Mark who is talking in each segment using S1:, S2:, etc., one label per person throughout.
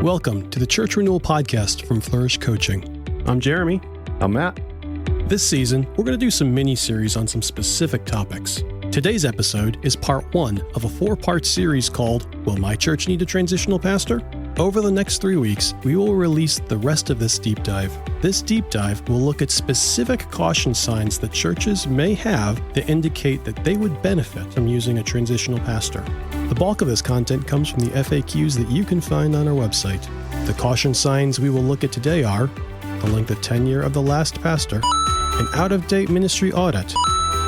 S1: Welcome to the Church Renewal Podcast from Flourish Coaching. I'm Jeremy.
S2: I'm Matt.
S1: This season, we're going to do some mini-series on some specific topics. Today's episode is part 1 of a 4-part series called Will My Church Need a Transitional Pastor? Over the next 3 weeks, we will release the rest of this deep dive. This deep dive will look at specific caution signs that churches may have that indicate that they would benefit from using a transitional pastor. The bulk of this content comes from the FAQs that you can find on our website. The caution signs we will look at today are the length of tenure of the last pastor, an out-of-date ministry audit,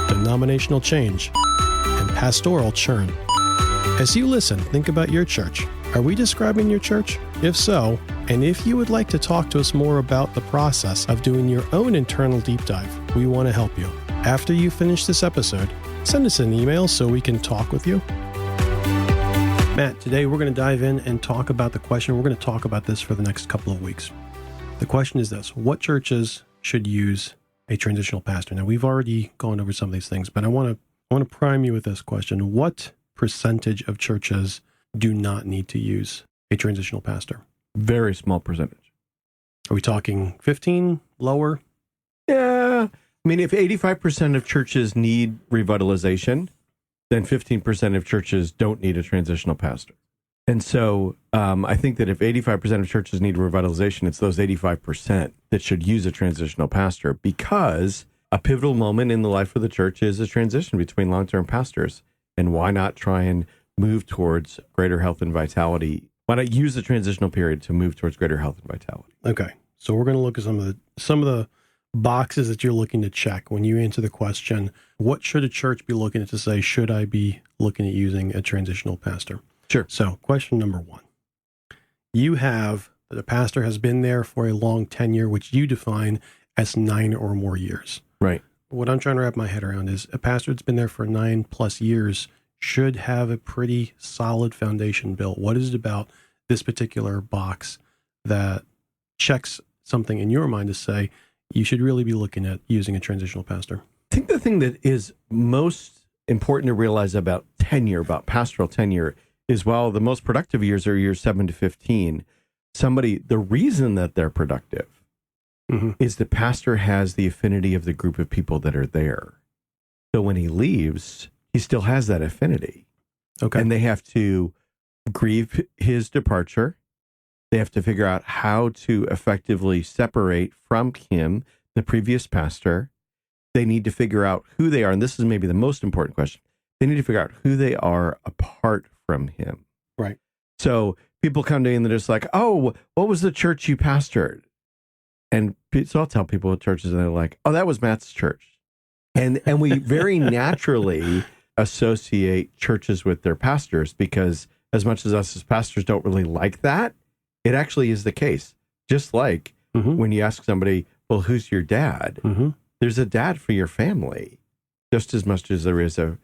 S1: denominational change, and pastoral churn. As you listen, think about your church. Are we describing your church? If so, and if you would like to talk to us more about the process of doing your own internal deep dive, we want to help you. After you finish this episode, send us an email so we can talk with you. Matt, today we're going to dive in and talk about the question. We're going to talk about this for the next couple of weeks. The question is this: what churches should use a transitional pastor? Now, we've already gone over some of these things, but I want to prime you with this question. What percentage of churches do not need to use a transitional pastor?
S2: Very small percentage.
S1: Are we talking 15, lower?
S2: Yeah. I mean, if 85% of churches need revitalization, then 15% of churches don't need a transitional pastor. And so I think that if 85% of churches need revitalization, it's those 85% that should use a transitional pastor, because a pivotal moment in the life of the church is a transition between long-term pastors. And why not try and move towards greater health and vitality? Why not use the transitional period to move towards greater health and vitality?
S1: Okay. So we're going to look at some of the boxes that you're looking to check when you answer the question, what should a church be looking at to say, should I be looking at using a transitional pastor?
S2: Sure.
S1: So question number 1, you have that a pastor has been there for a long tenure, which you define as 9 or more years.
S2: Right.
S1: What I'm trying to wrap my head around is a pastor that's been there for 9+ years should have a pretty solid foundation built. What is it about this particular box that checks something in your mind to say you should really be looking at using a transitional pastor?
S2: I think the thing that is most important to realize about tenure, about pastoral tenure, is while the most productive years are years 7 to 15, the reason that they're productive is the pastor has the affinity of the group of people that are there. So when he leaves, he still has that affinity.
S1: Okay.
S2: And they have to grieve his departure. They have to figure out how to effectively separate from him the previous pastor. They need to figure out who they are. And this is maybe the most important question. They need to figure out who they are apart from him.
S1: Right.
S2: So people come to me and they're just like, oh, what was the church you pastored? And so I'll tell people at churches and they're like, oh, that was Matt's church. And we very naturally associate churches with their pastors, because as much as us as pastors don't really like that, it actually is the case. Just like when you ask somebody, well, who's your dad? There's a dad for your family, just as much as there is a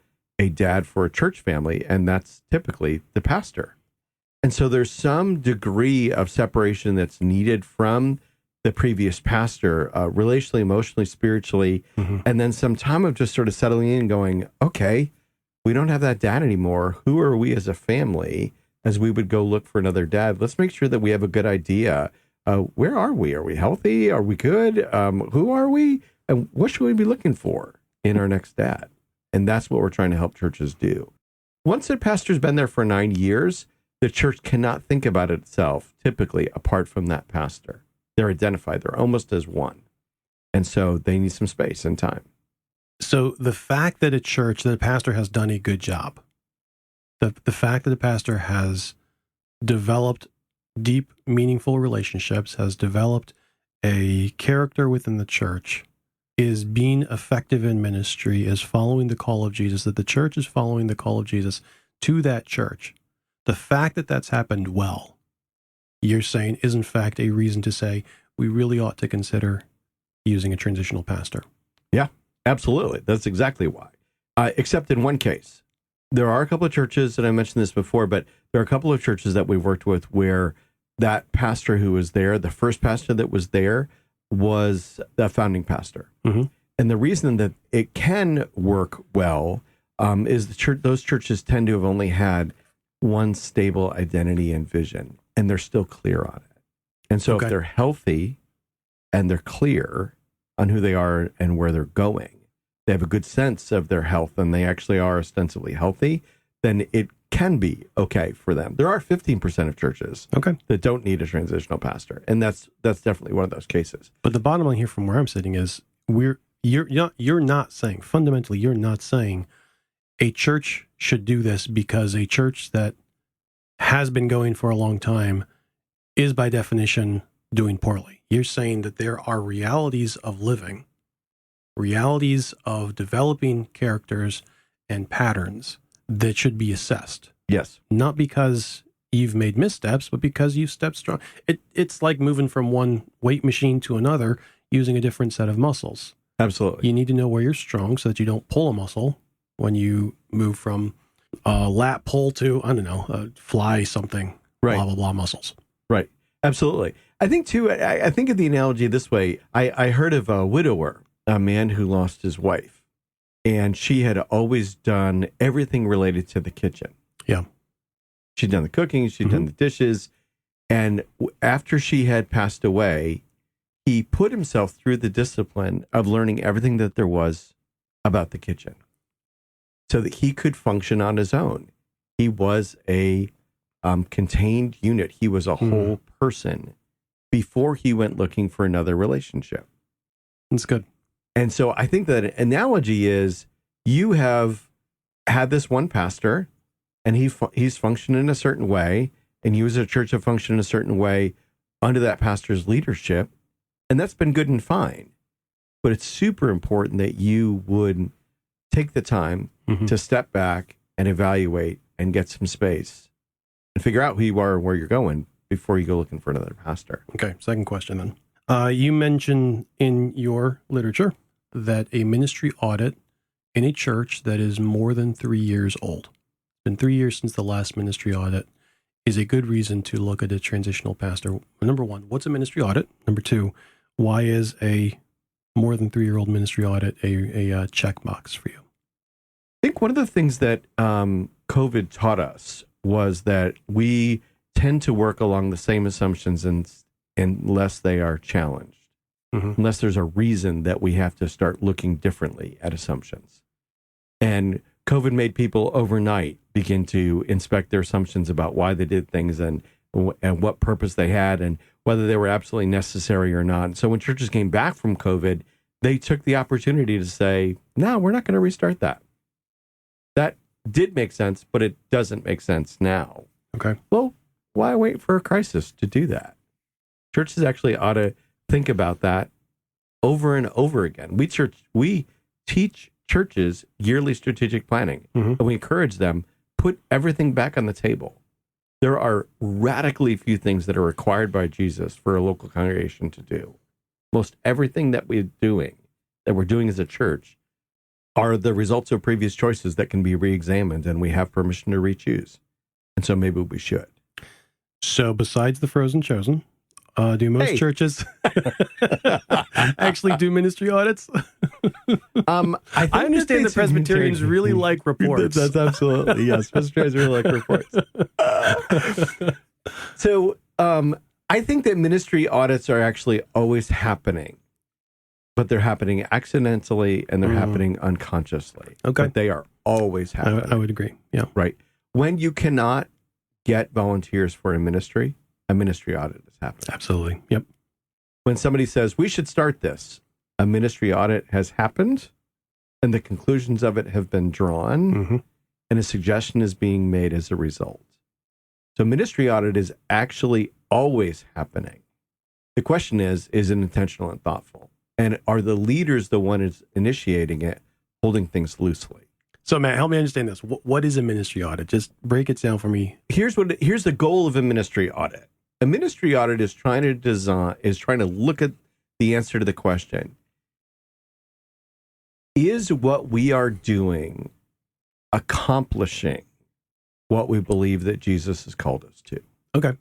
S2: dad for a church family, and that's typically the pastor. And so there's some degree of separation that's needed from the previous pastor, relationally, emotionally, spiritually, and then some time of just sort of settling in and going, okay, we don't have that dad anymore. Who are we as a family as we would go look for another dad? Let's make sure that we have a good idea. Where are we? Are we healthy? Are we good? Who are we? And what should we be looking for in our next dad? And that's what we're trying to help churches do. Once a pastor's been there for 9 years, the church cannot think about itself typically apart from that pastor. They're identified. They're almost as one. And so they need some space and time.
S1: So the fact that a pastor has done a good job, the fact that the pastor has developed deep, meaningful relationships, has developed a character within the church, is being effective in ministry, is following the call of Jesus, that the church is following the call of Jesus to that church. The fact that that's happened well, you're saying, is in fact a reason to say we really ought to consider using a transitional pastor.
S2: Yeah, absolutely. That's exactly why. Except in one case. There are a couple of churches, and I mentioned this before, but there are a couple of churches that we've worked with where that pastor who was there, the first pastor that was there, was the founding pastor. And the reason that it can work well is those churches tend to have only had one stable identity and vision. And and they're still clear on it. And so
S1: Okay.
S2: if they're healthy and they're clear on who they are and where they're going, they have a good sense of their health and they actually are ostensibly healthy, then it can be okay for them. There are 15% of churches that don't need a transitional pastor, and that's definitely one of those cases.
S1: But the bottom line here from where I'm sitting is you're not saying, fundamentally, you're not saying a church should do this because a church that has been going for a long time is by definition doing poorly. You're saying that there are realities of living, realities of developing characters and patterns that should be assessed.
S2: Yes.
S1: Not because you've made missteps, but because you've stepped strong. It's like moving from one weight machine to another using a different set of muscles.
S2: Absolutely.
S1: You need to know where you're strong so that you don't pull a muscle when you move from a lat pull to, I don't know, fly something,
S2: right.
S1: Blah, blah, blah muscles.
S2: Right. Absolutely. I think, too, I think of the analogy this way. I heard of a widower, a man who lost his wife. And she had always done everything related to the kitchen.
S1: Yeah.
S2: She'd done the cooking, she'd done the dishes. And after she had passed away, he put himself through the discipline of learning everything that there was about the kitchen so that he could function on his own. He was a contained unit. He was a whole person before he went looking for another relationship.
S1: That's good.
S2: And so I think that analogy is you have had this one pastor and he's functioned in a certain way, and you as a church have functioned in a certain way under that pastor's leadership, and that's been good and fine. But it's super important that you would take the time to step back and evaluate and get some space and figure out who you are and where you're going before you go looking for another pastor.
S1: Okay, second question then. You mentioned in your literature that a ministry audit in a church that is more than 3 years old, it's been 3 years since the last ministry audit, is a good reason to look at a transitional pastor. Number one, what's a ministry audit? Number two, why is a more than 3-year-old ministry audit a check box for you?
S2: I think one of the things that COVID taught us was that we tend to work along the same assumptions unless they are challenged. Unless there's a reason that we have to start looking differently at assumptions. And COVID made people overnight begin to inspect their assumptions about why they did things and what purpose they had and whether they were absolutely necessary or not. And so when churches came back from COVID, they took the opportunity to say, no, we're not going to restart that. That did make sense, but it doesn't make sense now.
S1: Okay.
S2: Well, why wait for a crisis to do that? Churches actually ought to think about that over and over again. We teach churches yearly strategic planning, and we encourage them, put everything back on the table. There are radically few things that are required by Jesus for a local congregation to do. Most everything that we're doing as a church, are the results of previous choices that can be re-examined, and we have permission to re-choose. And so maybe we should.
S1: So besides the frozen chosen, do most churches actually do ministry audits?
S2: I
S1: understand that Presbyterians really like reports.
S2: That's absolutely, yes. Presbyterians really like reports. So I think that ministry audits are actually always happening, but they're happening accidentally and they're happening unconsciously.
S1: Okay.
S2: But they are always happening.
S1: I would agree. Yeah.
S2: Right. When you cannot get volunteers for a ministry audit is happening.
S1: Absolutely. Yep.
S2: When somebody says, we should start this, a ministry audit has happened and the conclusions of it have been drawn and a suggestion is being made as a result. So ministry audit is actually always happening. The question is it intentional and thoughtful? And are the leaders the ones initiating it, holding things loosely?
S1: So, Matt, help me understand this. What is a ministry audit? Just break it down for me.
S2: Here's the goal of a ministry audit. A ministry audit is trying to look at the answer to the question: is what we are doing accomplishing what we believe that Jesus has called us to?
S1: Okay.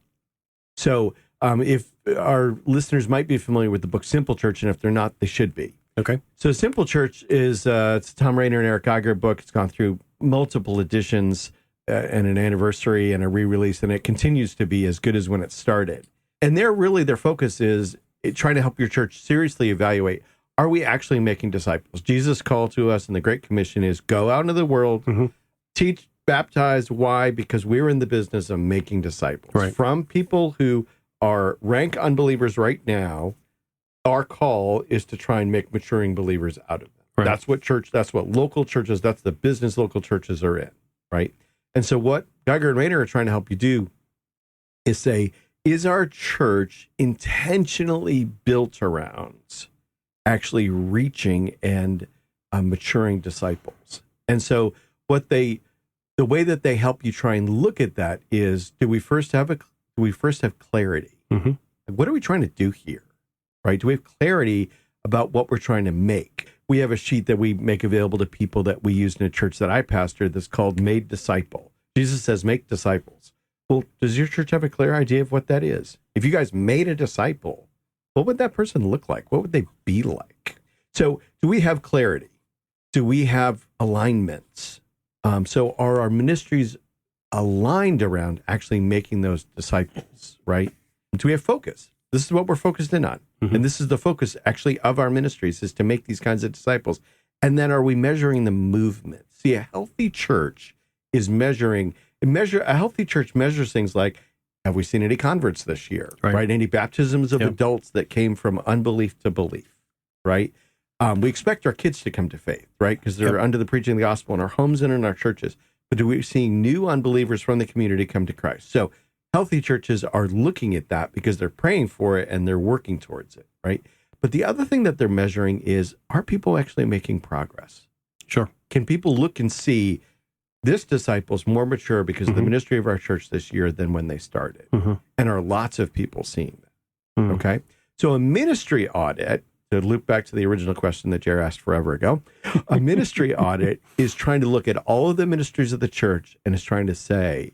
S2: So, if our listeners might be familiar with the book Simple Church, and if they're not, they should be.
S1: Okay.
S2: So Simple Church is it's a Tom Rainer and Eric Geiger book. It's gone through multiple editions. and an anniversary and a re-release, and it continues to be as good as when it started. And their focus is trying to help your church seriously evaluate, are we actually making disciples? Jesus' call to us in the Great Commission is go out into the world, teach, baptize. Why? Because we're in the business of making disciples.
S1: Right.
S2: From people who are rank unbelievers right now, our call is to try and make maturing believers out of them. Right. That's what local churches, that's the business local churches are in, right? And so what Geiger and Rayner are trying to help you do is say, is our church intentionally built around actually reaching and maturing disciples? And so the way that they help you try and look at that is, do we first have clarity? What are we trying to do here? Right? Do we have clarity about what we're trying to make? We have a sheet that we make available to people that we use in a church that I pastor that's called Made Disciple. Jesus says, make disciples. Well, does your church have a clear idea of what that is? If you guys made a disciple, what would that person look like? What would they be like? So do we have clarity? Do we have alignments? So are our ministries aligned around actually making those disciples, right? Do we have focus? This is what we're focused in on. And this is the focus actually of our ministries, is to make these kinds of disciples. And then are we measuring the movement? See, a healthy church is a healthy church measures things like, have we seen any converts this year? Right? Any baptisms of adults that came from unbelief to belief, right? We expect our kids to come to faith, right? Because they're under the preaching of the gospel in our homes and in our churches. But are we seeing new unbelievers from the community come to Christ? So healthy churches are looking at that because they're praying for it and they're working towards it, right? But the other thing that they're measuring is, are people actually making progress?
S1: Sure.
S2: Can people look and see this disciple's more mature because of the ministry of our church this year than when they started? And are lots of people seeing that? Okay. So a ministry audit, to loop back to the original question that Jared asked forever ago, a ministry audit is trying to look at all of the ministries of the church and is trying to say,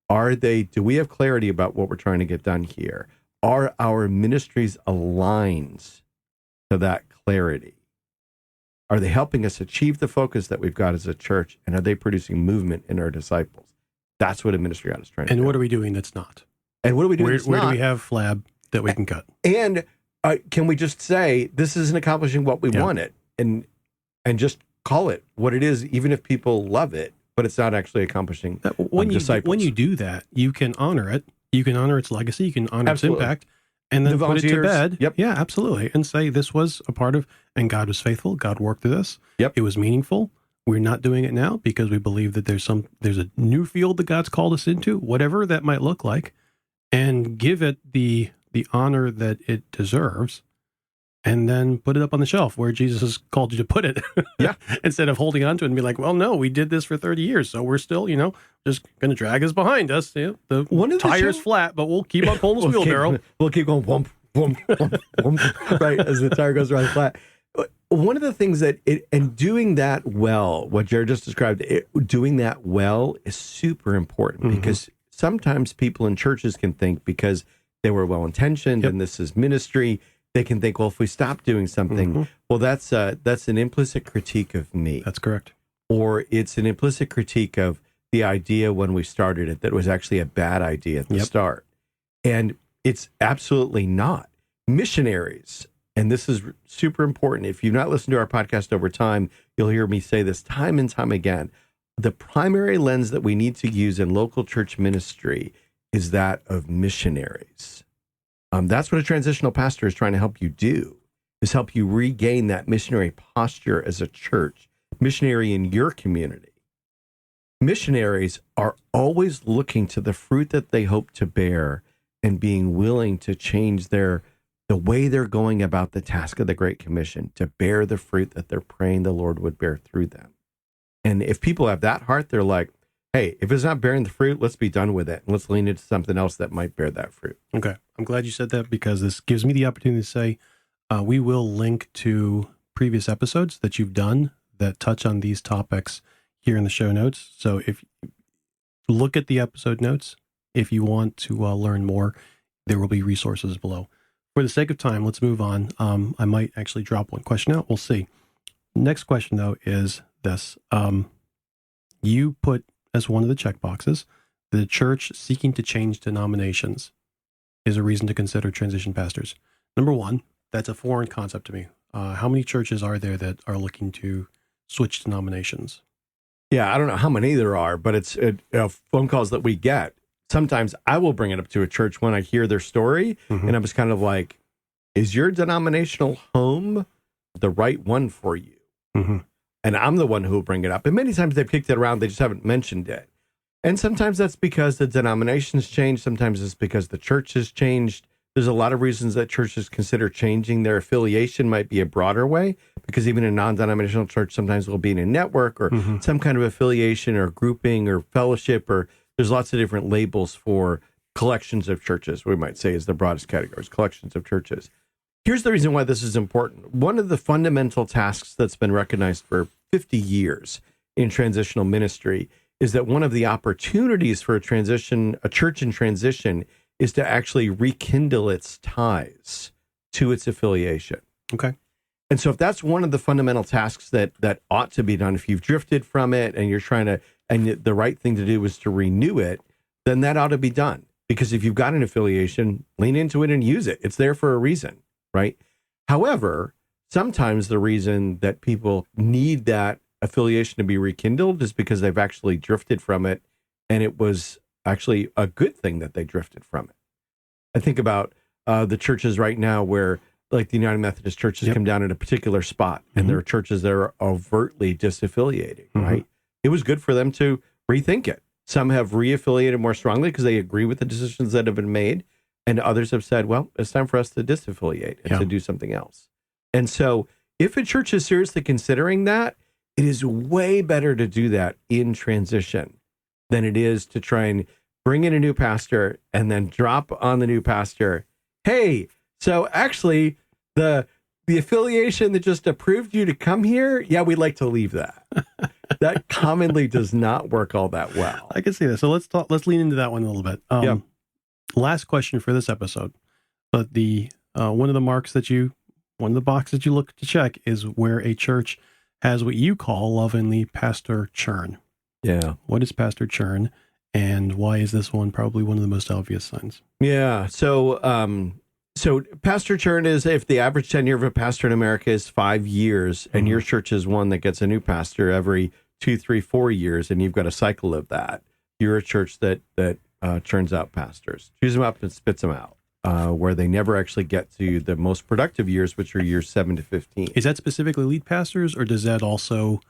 S2: do we have clarity about what we're trying to get done here? Are our ministries aligned to that clarity? Are they helping us achieve the focus that we've got as a church? And are they producing movement in our disciples? That's what a ministry audit is trying to do.
S1: And what are we doing that's not?
S2: And what are we doing
S1: where do we have flab that we can cut? And
S2: can we just say, this isn't accomplishing what we wanted? And just call it what it is, even if people love it, but it's not actually accomplishing disciples.
S1: When you do that, you can honor it. You can honor its legacy. You can honor its impact. And then put it to bed.
S2: Yep.
S1: Yeah, absolutely. And say, this was a part of, and God was faithful. God worked through this.
S2: Yep.
S1: It was meaningful. We're not doing it now because we believe that there's a new field that God's called us into, whatever that might look like, and give it the honor that it deserves. And then put it up on the shelf where Jesus has called you to put it.
S2: Yeah.
S1: Instead of holding on to it and be like, well, no, we did this for 30 years. So we're still, just going to drag us behind us. The tire's flat, but we'll keep on pulling this wheelbarrow.
S2: We'll keep going, whoomp, whoomp, whoomp, whoomp, right, as the tire goes around flat. One of the things and doing that well, what Jared just described, doing that well is super important because sometimes people in churches can think, because they were well-intentioned and this is ministry, they can think, well, if we stop doing something, well, that's an implicit critique of me.
S1: That's correct.
S2: Or it's an implicit critique of the idea when we started it that it was actually a bad idea at the start. And it's absolutely not. Missionaries, and this is super important. If you've not listened to our podcast over time, you'll hear me say this time and time again. The primary lens that we need to use in local church ministry is that of missionaries. That's what a transitional pastor is trying to help you do, is help you regain that missionary posture as a church, missionary in your community. Missionaries are always looking to the fruit that they hope to bear and being willing to change the way they're going about the task of the Great Commission, to bear the fruit that they're praying the Lord would bear through them. And if people have that heart, they're like, hey, if it's not bearing the fruit, let's be done with it. And let's lean into something else that might bear that fruit.
S1: Okay. I'm glad you said that because this gives me the opportunity to say, we will link to previous episodes that you've done that touch on these topics here in the show notes. So if you look at the episode notes, if you want to learn more, there will be resources below. For the sake of time, let's move on. I might actually drop one question out. We'll see. Next question, though, is this. You put as one of the checkboxes, the church seeking to change denominations is a reason to consider transition pastors. Number one, that's a foreign concept to me. How many churches are there that are looking to switch denominations?
S2: Yeah, I don't know how many there are, but it's phone calls that we get. Sometimes I will bring it up to a church when I hear their story, and I was kind of like, is your denominational home the right one for you? And I'm the one who will bring it up. And many times they've kicked it around, they just haven't mentioned it. And sometimes that's because the denomination's changed. Sometimes it's because the church has changed. There's a lot of reasons that churches consider changing their affiliation. Might be a broader way, because even a non-denominational church sometimes will be in a network or some kind of affiliation or grouping or fellowship, or there's lots of different labels for collections of churches, we might say is the broadest categories, collections of churches. Here's the reason why this is important. One of the fundamental tasks that's been recognized for 50 years in transitional ministry is that one of the opportunities for a church in transition, is to actually rekindle its ties to its affiliation.
S1: Okay.
S2: And so if that's one of the fundamental tasks that ought to be done, if you've drifted from it and you're trying to, and the right thing to do is to renew it, then that ought to be done. Because if you've got an affiliation, lean into it and use it. It's there for a reason, right? However, sometimes the reason that people need that affiliation to be rekindled is because they've actually drifted from it, and it was actually a good thing that they drifted from it. I think about the churches right now where, like the United Methodist churches come down at a particular spot, and there are churches that are overtly disaffiliating, right? It was good for them to rethink it. Some have reaffiliated more strongly because they agree with the decisions that have been made, and others have said, well, it's time for us to disaffiliate and to do something else. And so if a church is seriously considering that, it is way better to do that in transition than it is to try and bring in a new pastor and then drop on the new pastor, hey, so actually the affiliation that just approved you to come here, yeah, we'd like to leave that. That commonly does not work all that well.
S1: I can see that. So let's lean into that one a little bit. Last question for this episode. But the one of the boxes that you look to check is where a church has what you call lovingly pastor churn.
S2: Yeah.
S1: What is pastor churn, and why is this one probably one of the most obvious signs?
S2: Yeah. So pastor churn is if the average tenure of a pastor in America is 5 years, and your church is one that gets a new pastor every 2, 3, 4 years, and you've got a cycle of that, you're a church that churns out pastors, chews them up and spits them out, where they never actually get to the most productive years, which are years 7 to 15.
S1: Is that specifically lead pastors, or does that also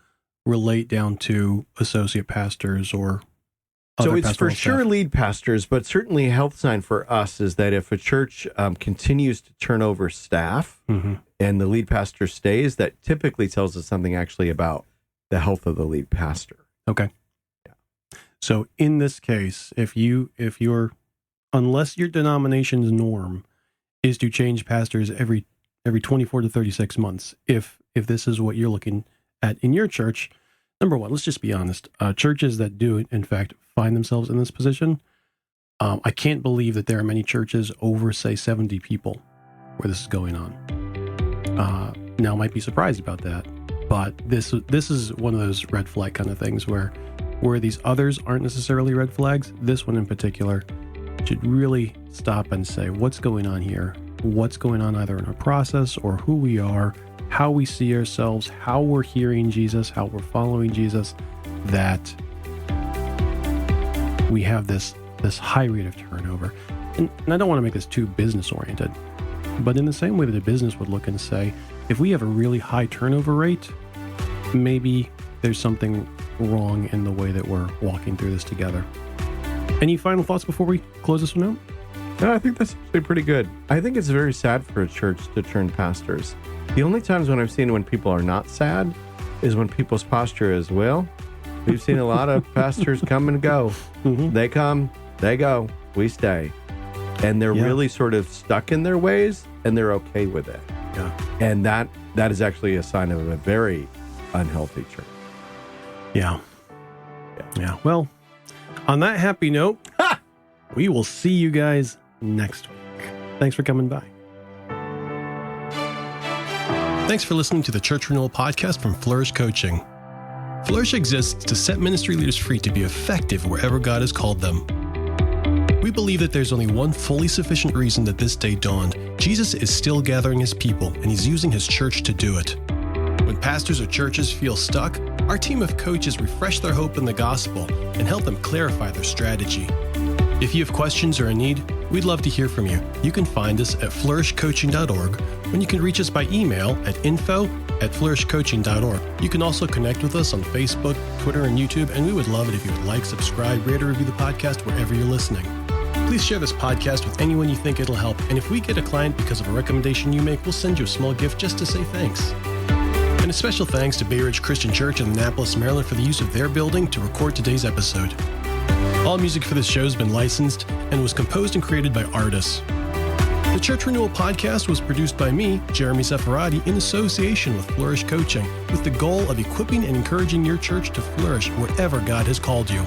S1: relate down to associate pastors or other
S2: So it's for
S1: pastoral
S2: sure
S1: staff?
S2: lead pastors, but certainly a health sign for us is that if a church continues to turn over staff and the lead pastor stays, that typically tells us something actually about the health of the lead pastor.
S1: Okay.
S2: Yeah.
S1: So in this case, unless your denomination's norm is to change pastors every 24 to 36 months, if this is what you're looking at in your church, number one, let's just be honest. Churches that do, in fact, find themselves in this position, I can't believe that there are many churches over, say, 70 people where this is going on. Now, I might be surprised about that, but this is one of those red flag kind of things where these others aren't necessarily red flags. This one in particular should really stop and say, what's going on here? What's going on either in our process or who we are, how we see ourselves, how we're hearing Jesus, how we're following Jesus, that we have this high rate of turnover. And I don't want to make this too business oriented, but in the same way that a business would look and say, if we have a really high turnover rate, maybe there's something wrong in the way that we're walking through this together. Any final thoughts before we close this one out?
S2: No, I think that's actually pretty good. I think it's very sad for a church to turn pastors. The only times when I've seen when people are not sad is when people's posture is, well, we've seen a lot of pastors come and go. They come, they go, we stay. And they're really sort of stuck in their ways, and they're okay with it.
S1: Yeah.
S2: And that is actually a sign of a very unhealthy church.
S1: Yeah. Well, on that happy note, we will see you guys next week. Thanks for coming by. Thanks for listening to the Church Renewal Podcast from Flourish Coaching. Flourish exists to set ministry leaders free to be effective wherever God has called them. We believe that there's only one fully sufficient reason that this day dawned. Jesus is still gathering his people, and he's using his church to do it. When pastors or churches feel stuck, our team of coaches refresh their hope in the gospel and help them clarify their strategy. If you have questions or a need, we'd love to hear from you. You can find us at flourishcoaching.org, and you can reach us by email at info@flourishcoaching.org. You can also connect with us on Facebook, Twitter, and YouTube, and we would love it if you would like, subscribe, rate, or review the podcast wherever you're listening. Please share this podcast with anyone you think it'll help, and if we get a client because of a recommendation you make, we'll send you a small gift just to say thanks. And a special thanks to Bay Ridge Christian Church in Annapolis, Maryland for the use of their building to record today's episode. All music for this show has been licensed and was composed and created by artists. The Church Renewal Podcast was produced by me, Jeremy Seferati, in association with Flourish Coaching, with the goal of equipping and encouraging your church to flourish wherever God has called you.